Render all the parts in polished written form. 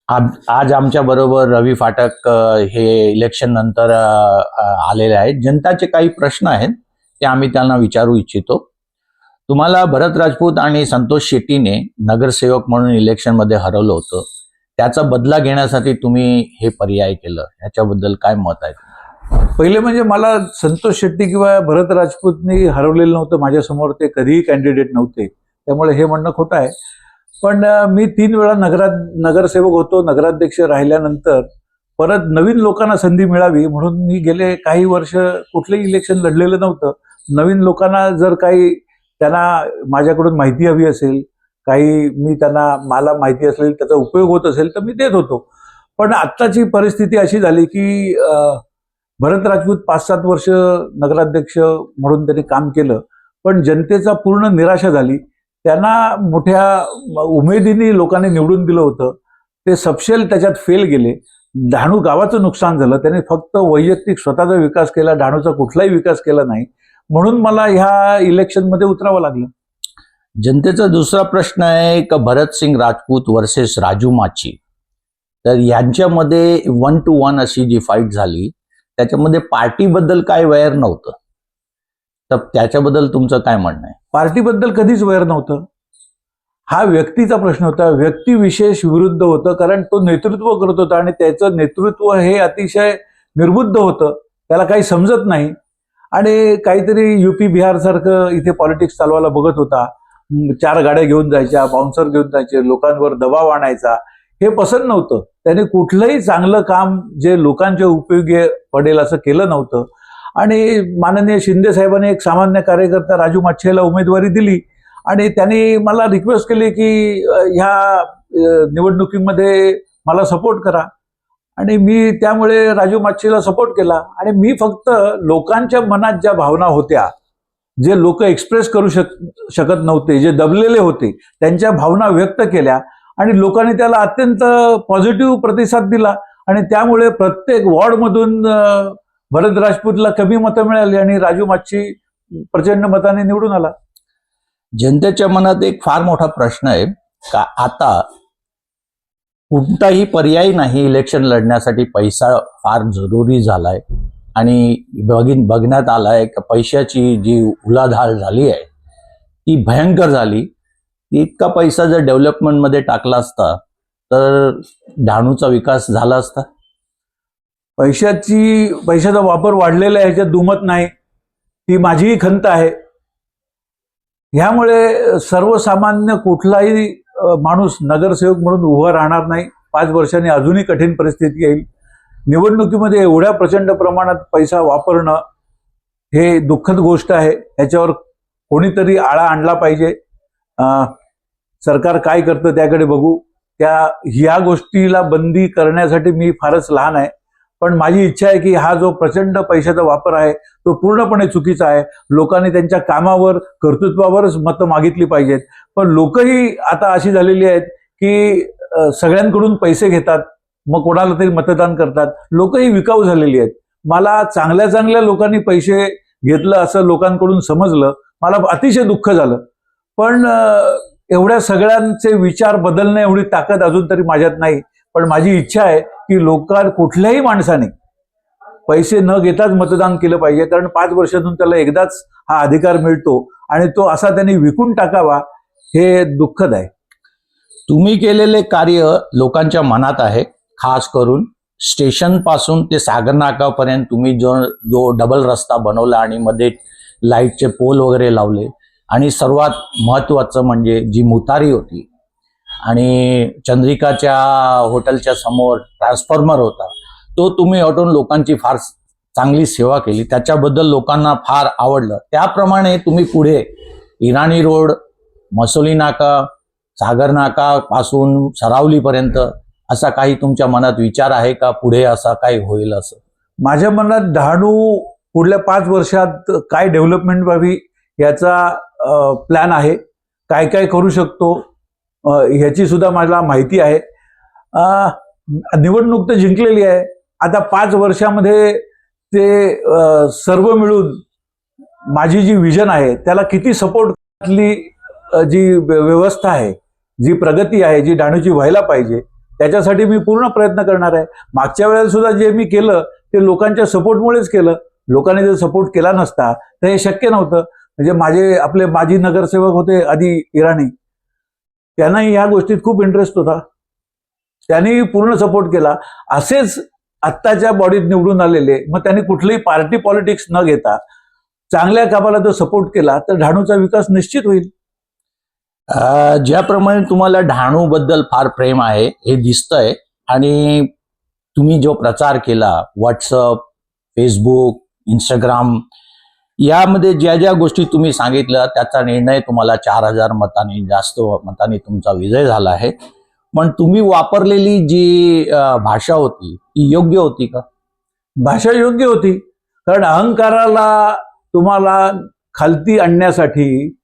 आज आमच्या बरोबर रवी फाटक हे इलेक्शन नंतर आलेले आहेत. जनताचे काही प्रश्न आहेत ते आम्ही त्यांना विचारू इच्छितो. तुम्हाला भरत राजपूत आणि संतोष शेट्टीने नगरसेवक म्हणून इलेक्शन मध्ये हरवलं होतं. त्याचा बदला घेण्यासाठी तुम्ही हे पर्याय केलं, याच्याबद्दल काय मत आहे? पहिले म्हणजे मला संतोष शेट्टी किंवा भरत राजपूतनी हरवलेलं नव्हतं माझ्यासमोर. ते कधीही कॅन्डिडेट नव्हते, त्यामुळे हे म्हणणं खोटं आहे. पण मी 3 वेळा नगरसेवक होतो. नगराध्यक्ष राहिल्यानंतर परत नवीन लोकांना संधी मिळावी म्हणून मी गेले काही वर्ष कुठलंही इलेक्शन लढलेलं नव्हतं. नवीन लोकांना जर काही त्यांना माझ्याकडून माहिती हवी असेल, काही मला माहिती असेल, त्याचा उपयोग होत असेल तर मी देत होतो. पण आत्ताची परिस्थिती अशी झाली की भरत राजपूत 5-7 वर्ष नगराध्यक्ष म्हणून त्यांनी काम केलं, पण जनतेचा पूर्ण निराशा झाली. त्यांना मोठ्या उमेदीने लोकांनी निवडून दिलं होतं, ते सपशेल त्याच्यात फेल गेले. डहाणू गावाचं नुकसान झालं. त्यांनी फक्त वैयक्तिक स्वतःचा विकास केला, डहाणूचा कुठलाही विकास केला नाही. म्हणून मला ह्या इलेक्शनमध्ये उतरावं लागलं. जनतेचा दुसरा प्रश्न आहे का भरत सिंग राजपूत वर्सेस राजू माची. तर यांच्यामध्ये 1 to 1 अशी जी फाईट झाली, त्याच्यामध्ये पार्टीबद्दल काय वैर नव्हतं, तर त्याच्याबद्दल तुमचं काय म्हणणं आहे? पार्टीबद्दल कधीच वैर नव्हतं. हा व्यक्तीचा प्रश्न होता, व्यक्तिविशेष विरुद्ध होतं. कारण तो नेतृत्व करत होता आणि त्याचं नेतृत्व हे अतिशय निर्बुद्ध होतं, त्याला काही समजत नाही आणि काहीतरी UP बिहार सारखं इथे पॉलिटिक्स चालवायला बघत होता. 4 गाड्या घेऊन जायच्या, बाउन्सर घेऊन जायचे, लोकांवर दबाव आणायचा. हे पसंत नव्हतं. त्याने कुठलंही चांगलं काम जे लोकांच्या उपयोगी पडेल असं केलं नव्हतं. आणि माननीय शिंदे साहेबांनी एक सामान्य कार्यकर्ता राजू माच्छेला उमेदवारी दिली आणि त्यांनी मला रिक्वेस्ट केली की ह्या निवडणुकीमध्ये मला सपोर्ट करा. आणि मी त्यामुळे राजू माच्छेला सपोर्ट केला. आणि मी फक्त लोकांच्या मनात ज्या भावना होत्या, जे लोक एक्सप्रेस करू शकत नव्हते, जे दबलेले होते, त्यांच्या भावना व्यक्त केल्या आणि लोकांनी त्याला अत्यंत पॉझिटिव्ह प्रतिसाद दिला. आणि त्यामुळे प्रत्येक वॉर्डमधून भरत राजपूतला कमी मतं मिळाली आणि राजू माच्छी प्रचंड मताने निवडून आला. जनतेच्या मनात एक फार मोठा प्रश्न आहे का आता कोणताही पर्याय नाही इलेक्शन लढण्यासाठी, पैसा फार जरुरी झालाय आणि बघण्यात आलाय का पैशाची जी उलाढाल झाली आहे ती भयंकर झाली. इतका पैसा जर डेव्हलपमेंटमध्ये टाकला असता तर डहाणूचा विकास झाला असता. पैशाचा वापर वाढलेला आहे, ह्याच्यात दुमत नाही. ती माझीही खंत आहे. ह्यामुळे सर्वसामान्य कुठलाही माणूस नगरसेवक म्हणून उभा राहणार नाही. 5 वर्षांनी अजूनही कठीण परिस्थिती येईल. निवडणुकीमध्ये एवढ्या प्रचंड प्रमाणात पैसा वापरणं हे दुःखद गोष्ट आहे. ह्याच्यावर कोणीतरी आळा आणला पाहिजे. सरकार काय करतं त्याकडे बघू. ह्या गोष्टीला बंदी करण्यासाठी मी फारच लहान आहे, पण माझी इच्छा आहे की हा जो प्रचंड पैशाचा वापर आहे तो पूर्णपणे चुकीचा आहे. लोकांनी त्यांच्या कामावर, कर्तृत्वावरच मतं मागितली पाहिजेत. पण लोकही आता अशी झालेली आहेत की सगळ्यांकडून पैसे घेतात, मग कोणाला तरी मतदान करतात. लोकही विकाऊ झालेली आहेत. मला चांगल्या लोकांनी पैसे घेतलं असं लोकांकडून समजलं, मला अतिशय दुःख झालं. पण एवढ्या सगळ्यांचे विचार बदलणे एवढी ताकद अजून तरी माझ्यात नाही. पण माझी इच्छा आहे की कुठल्याही माणसाने पैसे न घेताच मतदान केलं पाहिजे. कारण 5 वर्षातून त्याला एकदाच हा अधिकार मिळतो आणि तो असा त्यांनी विकून टाकावा हे दुःखद आहे. तुम्ही केलेले कार्य लोकांच्या मनात आहे. खास करून स्टेशन पासून ते सागर नाकापर्यंत तुम्ही जो डबल रस्ता बनवला आणि मध्ये लाईटचे पोल वगैरे लावले आणि सर्वात महत्त्वाचं म्हणजे जी मुतारी होती आणि चंद्रिकाच्या हॉटेलच्या समोर ट्रान्सफॉर्मर होता, तो तुम्ही हटवून लोकांची फार चांगली सेवा केली. त्याच्याबद्दल लोकांना फार आवडलं. त्याप्रमाणे तुम्ही पुढे इराणी रोड, मसोली नाका, सागर नाका पासून सरावलीपर्यंत असा काही तुमच्या मनात विचार आहे का? पुढे असा काही होईल असं? माझ्या मनात डहाणू पुढल्या 5 वर्षात काय डेव्हलपमेंट व्हावी याचा प्लॅन आहे. काय काय करू शकतो ह्याची सुद्धा मला माहिती आहे. निवडणूक तर जिंकलेली आहे. आता 5 वर्षामध्ये ते सर्व मिळून माझी जी विजन आहे त्याला किती सपोर्टली जी व्यवस्था आहे, जी प्रगती आहे, जी डहाणूची व्हायला पाहिजे त्याच्यासाठी मी पूर्ण प्रयत्न करणार आहे. मागच्या वेळेला सुद्धा जे मी केलं ते लोकांच्या सपोर्टमुळेच केलं. लोकांनी जर सपोर्ट केला नसता तर हे शक्य नव्हतं. म्हणजे आपले माजी नगरसेवक होते आधी इराणी, त्यांनाही या गोष्टीत खूप इंटरेस्ट होता, त्यांनी पूर्ण सपोर्ट केला. असेच आत्ताच्या बॉडीत निवडून आलेले, मग त्यांनी कुठलीही पार्टी पॉलिटिक्स न घेता चांगल्या कामाला जर सपोर्ट केला तर डहाणूचा विकास निश्चित होईल. ज्याप्रमाणे तुम्हाला डहाणू बद्दल फार प्रेम आहे हे दिसतंय, आणि तुम्ही जो प्रचार केला व्हॉट्सअप, फेसबुक, इंस्टाग्राम यामध्ये ज्या ज्या गोष्टी तुम्ही सांगितल्या त्याचा निर्णय तुम्हाला 4,000 मतांनी जास्त मतांनी तुमचा विजय झाला आहे. पण तुम्ही वापरलेली जी भाषा होती ती योग्य होती का? भाषा योग्य होती, कारण अहंकाराला तुम्हाला खालती आणण्यासाठी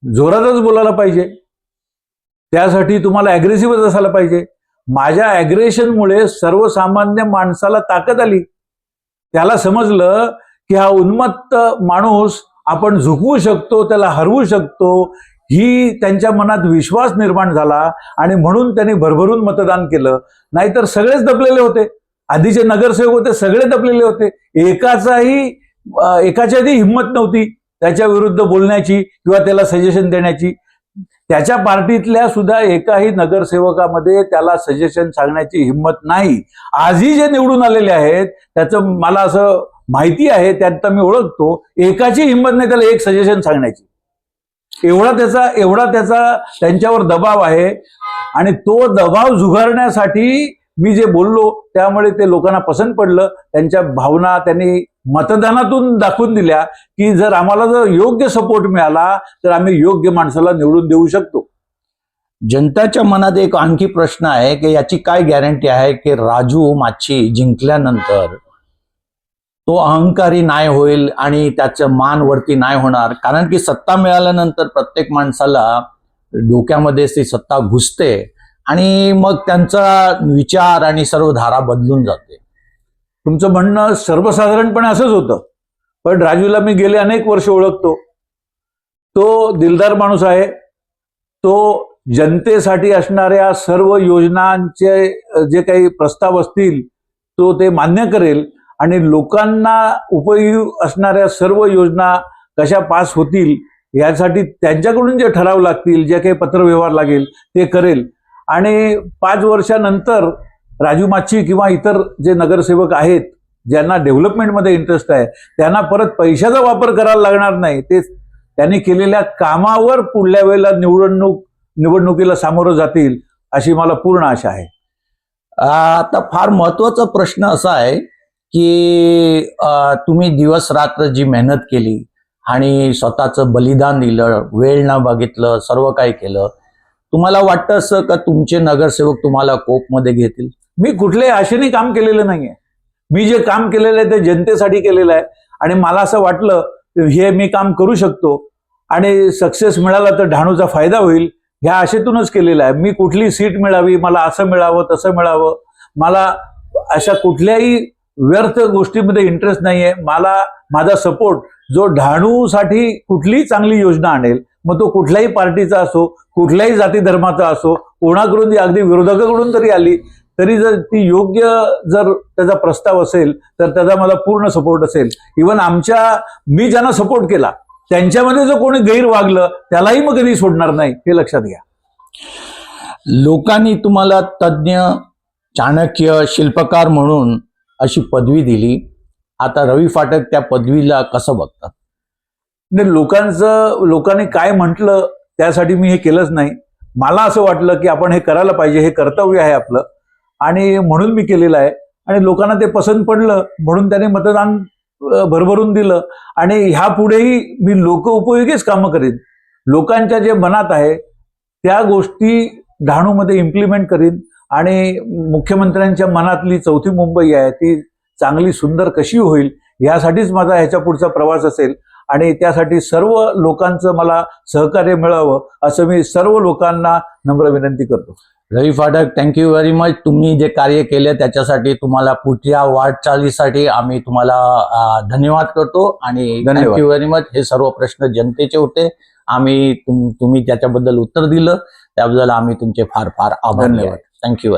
जोरातच बोलायला पाहिजे, त्यासाठी तुम्हाला ॲग्रेसिव्हच असायला पाहिजे. माझ्या ॲग्रेशनमुळे सर्वसामान्य माणसाला ताकद आली. त्याला समजलं की हा उन्मत्त माणूस आपण झुकवू शकतो, त्याला हरवू शकतो, ही त्यांच्या मनात विश्वास निर्माण झाला आणि म्हणून त्यांनी भरभरून मतदान केलं. नाहीतर सगळेच दबलेले होते, आधीचे नगरसेवक होते सगळे दबलेले होते. एकाच्याही हिंमत नव्हती त्याच्या विरुद्ध बोलण्याची किंवा त्याला सजेशन देण्याची. त्याच्या पार्टीतल्या सुद्धा एकाही नगरसेवकामध्ये त्याला सजेशन सांगण्याची हिंमत नाही. आजही जे निवडून आलेले आहेत त्याचं मला असं माहिती आहे, त्यात मी ओळखतो, एकाची हिंमत नाही त्याला एक सजेशन सांगण्याची. एवढा त्याचा त्यांच्यावर दबाव आहे. आणि तो दबाव झुगारण्यासाठी मी जे बोललो त्यामुळे ते लोकांना पसंत पडलं. त्यांच्या भावना त्यांनी मतदानातून दाखवून दिल्या की जर आम्हाला जर योग्य सपोर्ट मिळाला तर आम्ही योग्य माणसाला निवडून देऊ शकतो. जनताच्या मनात एक आणखी प्रश्न आहे की याची काय गॅरंटी आहे की राजू माच्छी जिंकल्यानंतर तो अहंकारी नाही होईल आणि त्याचं मान वरती नाही होणार? कारण की सत्ता मिळाल्यानंतर प्रत्येक माणसाला डोक्यामध्ये ती सत्ता घुसते आणि मग त्यांचा विचार आणि सर्व धारा बदलून जाते. तुमचं म्हणणं सर्वसाधारणपणे असंच होतं, पण राजूला मी गेले अनेक वर्ष ओळखतो. तो दिलदार माणूस आहे. तो जनतेसाठी असणाऱ्या सर्व योजनांचे जे काही प्रस्ताव असतील तो ते मान्य करेल आणि लोकांना उपयोगी असणाऱ्या सर्व योजना कशा पास होतील यासाठी त्यांच्याकडून जे ठराव लागतील, जे काही पत्रव्यवहार लागेल ते करेल. आणि 5 वर्षानंतर राजू माच्छी किंवा इतर जे नगरसेवक आहेत ज्यांना डेव्हलपमेंटमध्ये इंटरेस्ट आहे त्यांना परत पैशाचा वापर करायला लागणार नाही. ते त्यांनी केलेल्या कामावर पुढल्या वेळेला निवडणुकीला सामोरं जातील अशी मला पूर्ण आशा आहे. आता फार महत्वाचा प्रश्न असा आहे की तुम्ही दिवस रात्र जी मेहनत केली आणि स्वतःचं बलिदान दिलं, वेळ न बघितलं, सर्व काही केलं, तुम्हाला वाटतं असं का तुमचे नगरसेवक तुम्हाला कोपमध्ये घेतील? मी कुठल्याही आशेने काम केलेलं नाहीये. मी जे काम केलेलं आहे ते जनतेसाठी केलेलं आहे आणि मला असं वाटलं हे मी काम करू शकतो आणि सक्सेस मिळाला तर डहाणूचा फायदा होईल ह्या आशेतूनच केलेलं आहे. मी कुठली सीट मिळावी, मला असं मिळावं तसं मिळावं, मला अशा कुठल्याही व्यर्थ गोष्टीमध्ये इंटरेस्ट नाहीये. मला माझा सपोर्ट जो डहाणूसाठी कुठलीही चांगली योजना आणेल, मग तो कुठल्याही पार्टीचा असो, कुठल्याही जाती धर्माचा असो, कोणाकडून अगदी विरोधकाकडून तरी आली तरी जर ती योग्य जर त्याचा प्रस्ताव असेल तर त्याचा मला पूर्ण सपोर्ट असेल. इव्हन मी ज्यांना सपोर्ट केला त्यांच्यामध्ये जर कोणी गैर वागलं त्यालाही मग कधी सोडणार नाही, हे लक्षात घ्या. लोकांनी तुम्हाला तज्ज्ञ, चाणक्य, शिल्पकार म्हणून अशी पदवी दिली. आता रवी फाटक त्या पदवीला कसं बघतात? लोकांनी काय म्हटलं त्यासाठी मी हे केलंच नाही. मला असं वाटलं की आपण हे करायला पाहिजे, हे कर्तव्य आहे आपलं आणि म्हणून मी केलेलं आहे. आणि लोकांना ते पसंत पडलं म्हणून त्याने मतदान भरभरून दिलं. आणि ह्या पुढेही मी लोक उपयोगीच कामं करीन. लोकांच्या जे मनात आहे त्या गोष्टी डहाणूमध्ये इम्प्लिमेंट करीन आणि मुख्यमंत्र्यांच्या मनातली 4थी मुंबई आहे ती चांगली सुंदर कशी होईल यासाठीच माझा ह्याच्या पुढचा प्रवास असेल. आणि त्यासाठी सर्व लोकांचं मला सहकार्य मिळावं असं मी सर्व लोकांना नम्र विनंती करतो. रवी फाटक, थँक्यू व्हेरी मच. तुम्ही जे कार्य केले त्याच्यासाठी तुम्हाला पुढच्या वाटचालीसाठी आम्ही तुम्हाला धन्यवाद करतो आणि थँक्यू व्हेरी मच. हे सर्व प्रश्न जनतेचे होते, तुम्ही त्याच्याबद्दल उत्तर दिलं त्याबद्दल आम्ही तुमचे फार फार आभार. धन्यवाद. थँक्यू